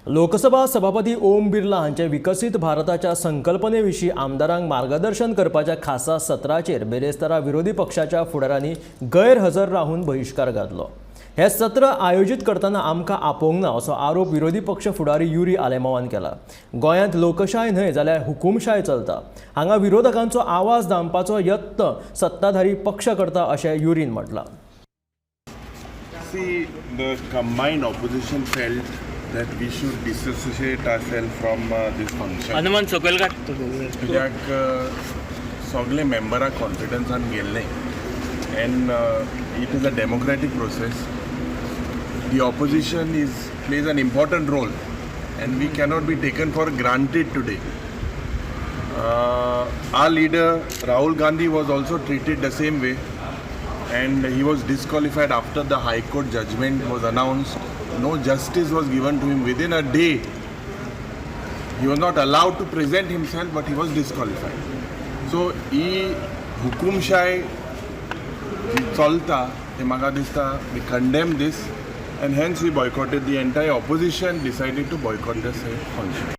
लोकसभा सभापती ओम बिर्ला हांचे विकसित भारताच्या संकल्पनेविशीं आमदारांक मार्गदर्शन करपाच्या खासा सत्राचेर बेरेस्तारा विरोधी पक्षाच्या फुडाऱ्यांनी गैरहजर रावन बहिष्कार घातलो। हे सत्र आयोजित करतना आमकां आपोवंक ना असो आरोप विरोधी पक्ष फुडारी युरी आलेमावान केला। गोंयांत लोकशाय न्हय जाल्यार हुकुमशाय चलता। हांगा विरोधकांचो आवाज दामपाचो यत्न सत्ताधारी पक्ष करता अशें urine म्हटलां। See, the combined opposition felt that we should disassociate ourselves from this function. अनुमान सकयल काडटा कित्याक सगळे मेंबराक कॉन्फिडन्सान गेल्ले and it is a democratic process. The opposition plays an important role and we cannot be taken for granted today. Our leader Rahul Gandhi was also treated the same way and he was disqualified after the High Court judgment was announced. No justice was given to him. Within a day he was not allowed to present himself, but he was disqualified. So hukumshai chalta म्हाका दिसता we condemn this and hence we boycotted. The entire opposition decided to boycott this function.